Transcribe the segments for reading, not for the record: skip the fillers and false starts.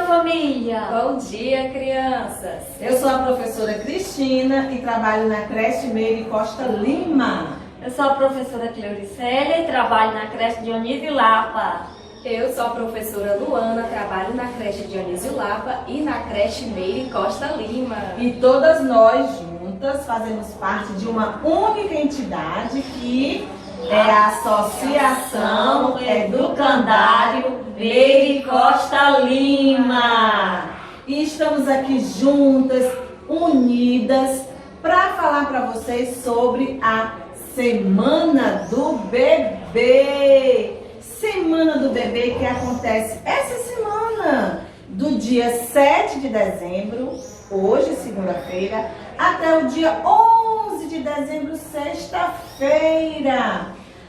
família! Bom dia, crianças! Eu sou a professora Cristina e trabalho na creche Meire Costa Lima. Eu sou a professora Cleuricélia e trabalho na creche Dionísio Lapa. Eu sou a professora Luana, trabalho na creche Dionísio Lapa e na creche Meire Costa Lima. E todas nós juntas fazemos parte de uma única entidade que é a Associação Educandário Meire Costa Lima. E estamos aqui juntas, unidas, para falar para vocês sobre a Semana do Bebê. Semana do Bebê que acontece essa semana, do dia 7 de dezembro, hoje, segunda-feira, até o dia 11 de dezembro, sexta-feira.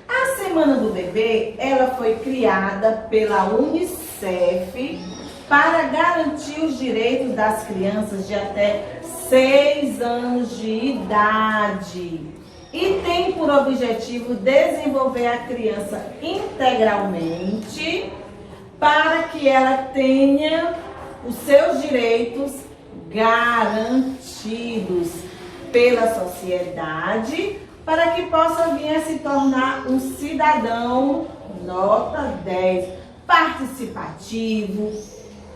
A Semana do Bebê, ela foi criada pela Unicef para garantir os direitos das crianças de até 6 anos de idade. E tem por objetivo desenvolver a criança integralmente para que ela tenha os seus direitos garantidos pela sociedade, para que possa vir a se tornar um cidadão nota 10, participativo,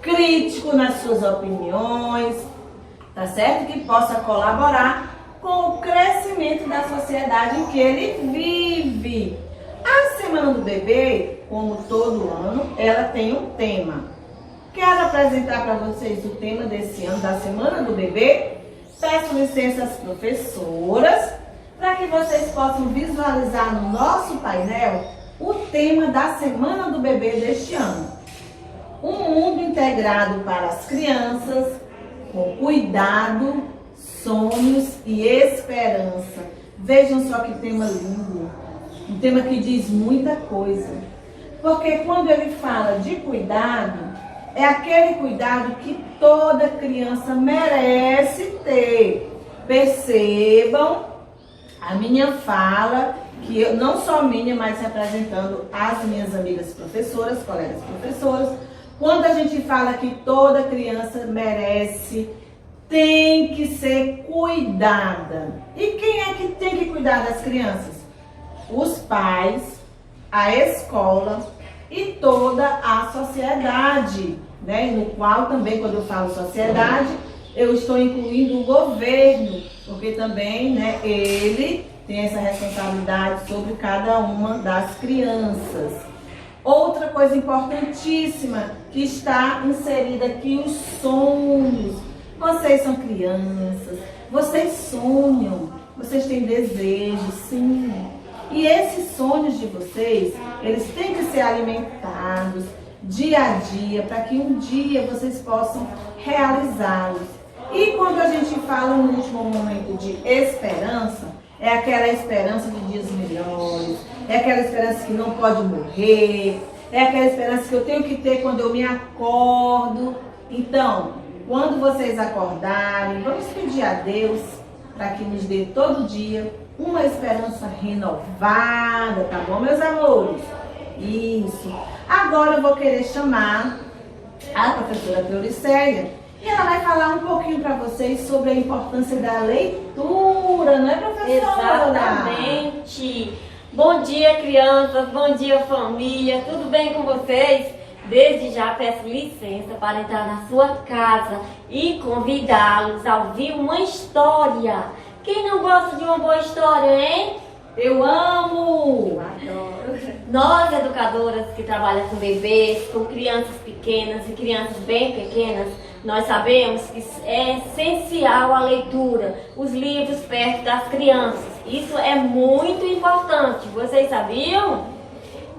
crítico nas suas opiniões, tá certo? Que possa colaborar com o crescimento da sociedade em que ele vive. A Semana do Bebê, como todo ano, ela tem um tema. Quero apresentar para vocês o tema desse ano da Semana do Bebê. Peço licença às professoras para que vocês possam visualizar no nosso painel o tema da Semana do Bebê deste ano. Um mundo integrado para as crianças, com cuidado, sonhos e esperança. Vejam só que tema lindo, um tema que diz muita coisa. Porque quando ele fala de cuidado, é aquele cuidado que toda criança merece ter. Percebam a minha fala, que eu, não só minha, mas representando as minhas amigas professoras, colegas professoras, quando a gente fala que toda criança merece, tem que ser cuidada. E quem é que tem que cuidar das crianças? Os pais, a escola e toda a sociedade, né? No qual também, quando eu falo sociedade, eu estou incluindo o governo, porque também, né, ele tem essa responsabilidade sobre cada uma das crianças. Outra coisa importantíssima que está inserida aqui, os sonhos. Vocês são crianças, vocês sonham, vocês têm desejos, sim. E esses sonhos de vocês, eles têm que ser alimentados dia a dia, para que um dia vocês possam realizá-los. E quando a gente fala no último momento de esperança, é aquela esperança de dias melhores, é aquela esperança que não pode morrer, é aquela esperança que eu tenho que ter quando eu me acordo. Então, quando vocês acordarem, vamos pedir a Deus para que nos dê todo dia uma esperança renovada, tá bom, meus amores? Isso. Agora eu vou querer chamar a professora Cleuricélia e ela vai falar um pouquinho para vocês sobre a importância da leitura, não é, professora? Exatamente. Bom dia, crianças. Bom dia, família. Tudo bem com vocês? Desde já peço licença para entrar na sua casa e convidá-los a ouvir uma história. Quem não gosta de uma boa história, hein? Eu amo! Adoro! Nós, educadoras que trabalham com bebês, com crianças pequenas e crianças bem pequenas, nós sabemos que é essencial a leitura, os livros perto das crianças. Isso é muito importante. Vocês sabiam?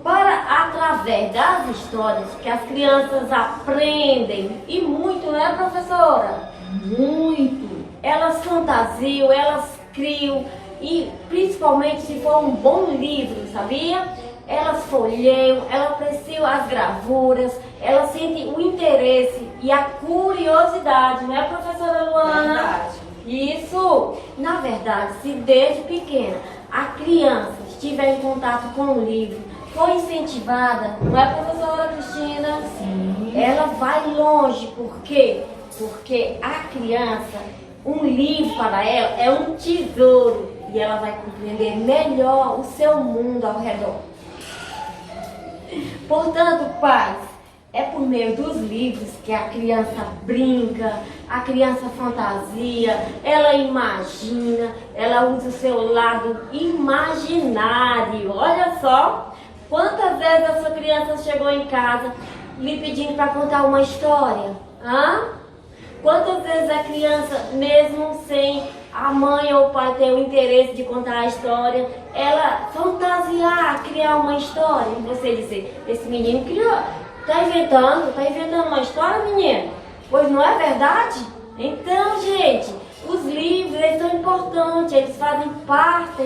Através das histórias que as crianças aprendem, e muito, né, professora? Muito! Elas fantasiam, elas criam, e principalmente se for um bom livro, sabia? Elas folheiam, elas apreciam as gravuras, elas sentem o interesse e a curiosidade, né, professora Luana? Verdade. Isso, na verdade, se desde pequena a criança estiver em contato com o livro, foi incentivada, não é, professora Cristina? Sim. ela vai longe. Por quê? Porque a criança, um livro para ela é um tesouro e ela vai compreender melhor o seu mundo ao redor. Portanto, pais, é por meio dos livros que a criança brinca, a criança fantasia, ela imagina, ela usa o seu lado imaginário. Olha só, quantas vezes a sua criança chegou em casa lhe pedindo para contar uma história? Quantas vezes a criança, mesmo sem a mãe ou o pai ter o interesse de contar a história, ela fantasiar, criar uma história, e você dizer, esse menino criou, tá inventando uma história, menino? Pois não é verdade? Então, gente, os livros, eles são importantes, eles fazem parte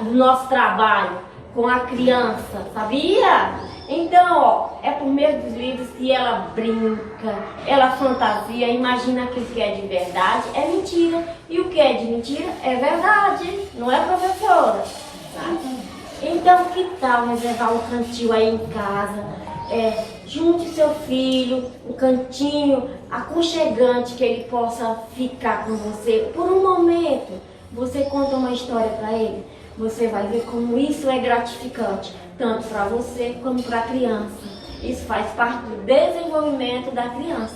do nosso trabalho com a criança, sabia? Então, ó, é por meio dos livros que ela brinca, ela fantasia, imagina aquilo que é de verdade, é mentira. E o que é de mentira é verdade, não é, professora? Então, que tal reservar um cantinho aí em casa? Junte seu filho, um cantinho aconchegante que ele possa ficar com você por um momento. Você conta uma história para ele, você vai ver como isso é gratificante, tanto para você como para a criança. Isso faz parte do desenvolvimento da criança.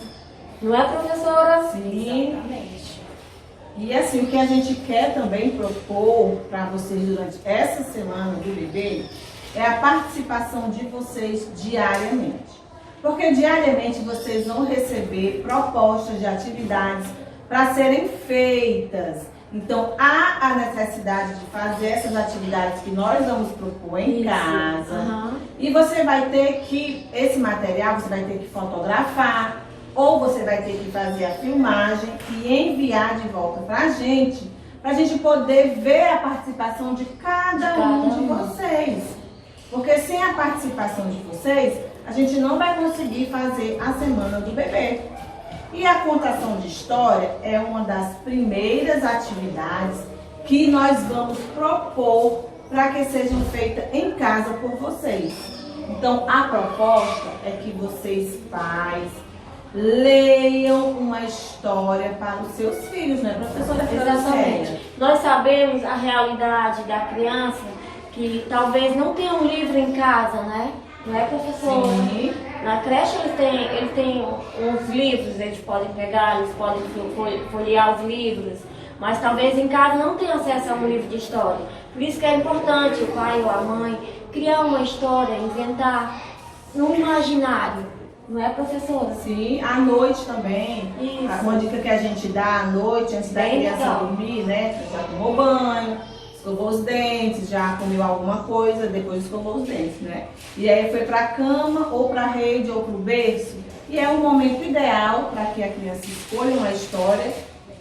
Não é, professora? Sim. Exatamente. E assim, o que a gente quer também propor para vocês durante essa semana do bebê é a participação de vocês diariamente. Porque diariamente vocês vão receber propostas de atividades para serem feitas. Então, há a necessidade de fazer essas atividades que nós vamos propor em casa. E você vai ter que, esse material, você vai ter que fotografar, ou você vai ter que fazer a filmagem e enviar de volta pra gente poder ver a participação de cada um de vocês. Porque sem a participação de vocês, a gente não vai conseguir fazer a semana do bebê. E a contação de história é uma das primeiras atividades que nós vamos propor para que sejam feitas em casa por vocês. Então, a proposta é que vocês, pais, leiam uma história para os seus filhos, né, professora? Exatamente. Nós sabemos a realidade da criança que talvez não tenha um livro em casa, né? Não é, professora? Sim. Na creche eles têm uns livros, eles podem pegar, eles podem folhear os livros, mas talvez em casa não tenha acesso a um livro de história. Por isso que é importante o pai ou a mãe criar uma história, inventar no imaginário. Não é, professora? Sim, à noite também. Isso. Uma dica que a gente dá à noite, antes da criança dormir, né? Já tomou banho, escovou os dentes, já comeu alguma coisa, depois escovou os dentes, né? E aí foi para a cama, ou para a rede, ou para o berço. E é um momento ideal para que a criança escolha uma história.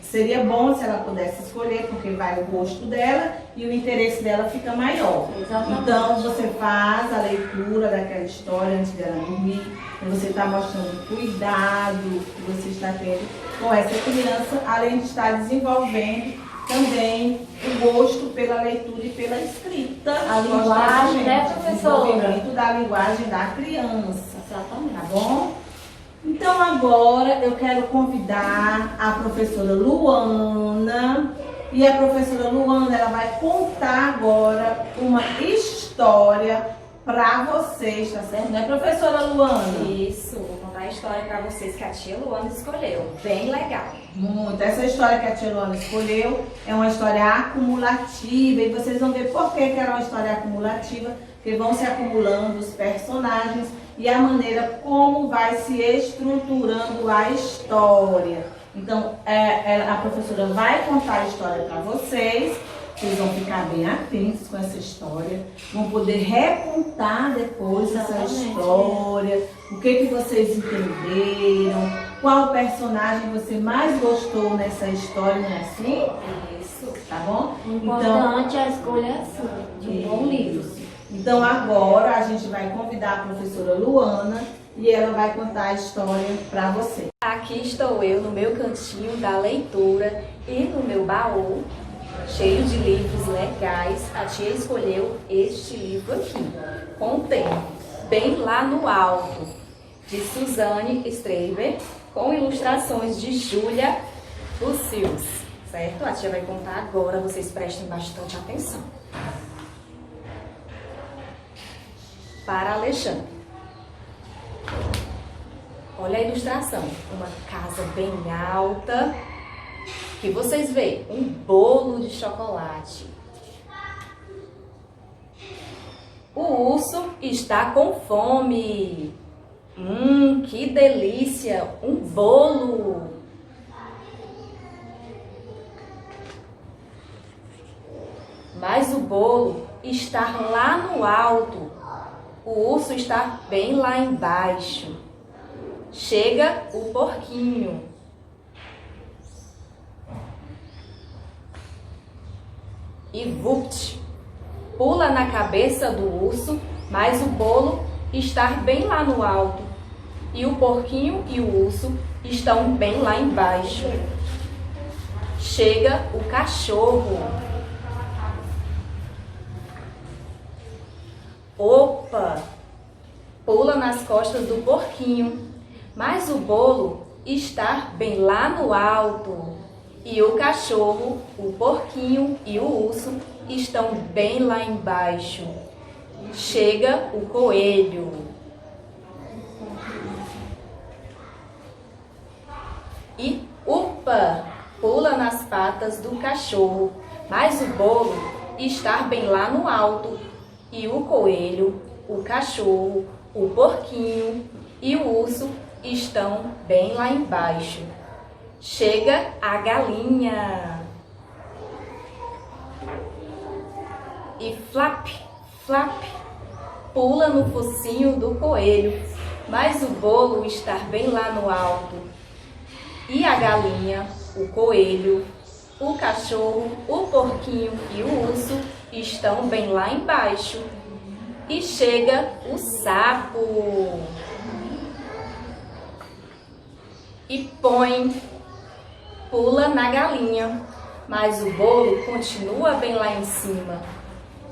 Seria bom se ela pudesse escolher, porque vai o gosto dela e o interesse dela fica maior. Exatamente. Então você faz a leitura daquela história antes dela dormir. Você está mostrando cuidado que você está tendo com essa criança, além de estar desenvolvendo também o gosto pela leitura e pela escrita. A linguagem, né, professora? O desenvolvimento da linguagem da criança. Exatamente. Tá bom? Então agora eu quero convidar a professora Luana. E a professora Luana, ela vai contar agora uma história para vocês, tá certo? Não é, professora Luana? Isso, vou contar a história para vocês que a tia Luana escolheu. Bem legal. Muito. Essa história que a tia Luana escolheu é uma história acumulativa. E vocês vão ver por que ela é uma história acumulativa. Porque vão se acumulando os personagens e a maneira como vai se estruturando a história. Então, a professora vai contar a história para vocês. Vocês vão ficar bem atentos com essa história, vão poder recontar depois essa história, o que vocês entenderam, qual personagem você mais gostou nessa história, não é assim? Isso. Tá bom? O importante é a escolha sua, de um bom livro. Então agora a gente vai convidar a professora Luana e ela vai contar a história para você. Aqui estou eu no meu cantinho da leitura e no meu baú, cheio de livros legais. A tia escolheu este livro aqui, com tempo. bem lá no alto, de Suzane Streiber, com ilustrações de Júlia Lucius, certo? A tia vai contar agora, vocês prestem bastante atenção. Para Alexandre. Olha a ilustração, uma casa bem alta, que vocês veem, um bolo de chocolate. O urso está com fome. Que delícia, um bolo. Mas o bolo está lá no alto. O urso está bem lá embaixo. Chega o porquinho. E vupt, pula na cabeça do urso, mas o bolo está bem lá no alto. E o porquinho e o urso estão bem lá embaixo. Chega o cachorro. Opa! Pula nas costas do porquinho, mas o bolo está bem lá no alto. E o cachorro, o porquinho e o urso estão bem lá embaixo. Chega o coelho. E upa! Pula nas patas do cachorro, mas o bolo está bem lá no alto. E o coelho, o cachorro, o porquinho e o urso estão bem lá embaixo. Chega a galinha. E flap, flap, pula no focinho do coelho, mas o bolo está bem lá no alto. E a galinha, o coelho, o cachorro, o porquinho e o urso estão bem lá embaixo. E chega o sapo. E pula na galinha, mas o bolo continua bem lá em cima.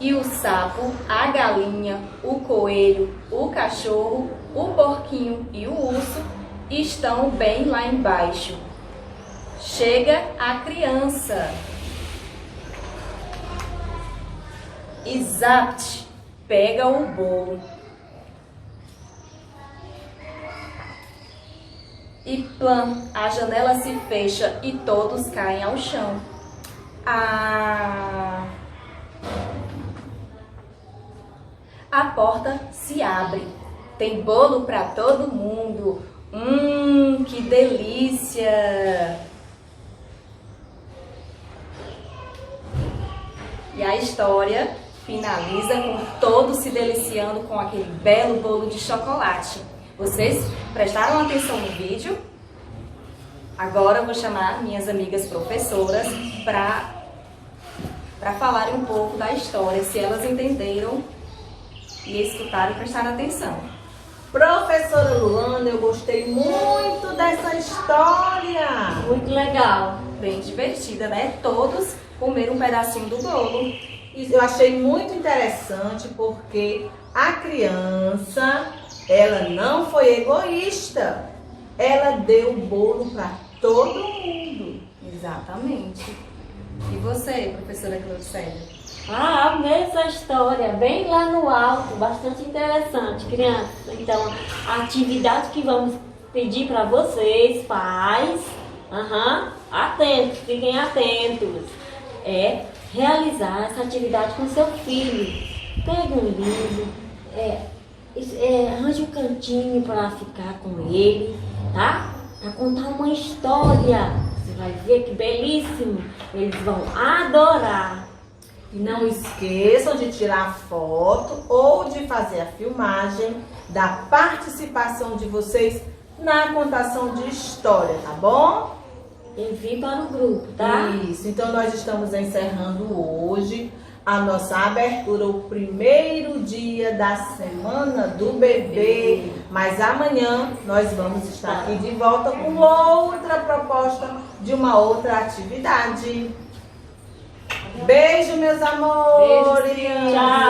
E o sapo, a galinha, o coelho, o cachorro, o porquinho e o urso estão bem lá embaixo. Chega a criança. E zapt, pega o bolo. E plum, a janela se fecha e todos caem ao chão. A porta se abre. Tem bolo para todo mundo. Que delícia! E a história finaliza com todos se deliciando com aquele belo bolo de chocolate. Vocês prestaram atenção no vídeo? Agora eu vou chamar minhas amigas professoras para falarem um pouco da história, se elas entenderam e escutaram e prestaram atenção. Professora Luana, eu gostei muito dessa história. Muito legal. Bem divertida, né? Todos comeram um pedacinho do bolo. Eu achei muito interessante porque a criança, ela não foi egoísta. Ela deu o bolo para todo mundo. Exatamente. E você, professora Cleudicélia? Amei essa história, bem lá no alto, bastante interessante, crianças. Então, a atividade que vamos pedir para vocês, pais, atentos, fiquem atentos, é realizar essa atividade com seu filho. Pegue um livro, arranje um cantinho para ficar com ele, tá? Para contar uma história. Você vai ver que belíssimo, eles vão adorar. E não esqueçam de tirar foto ou de fazer a filmagem da participação de vocês na contação de história, tá bom? Envie para o grupo, tá? Isso, então nós estamos encerrando hoje a nossa abertura, o primeiro dia da Semana do Bebê. Mas amanhã nós vamos estar aqui de volta com outra proposta de uma outra atividade. Beijo, meus amores! Beijo, tchau!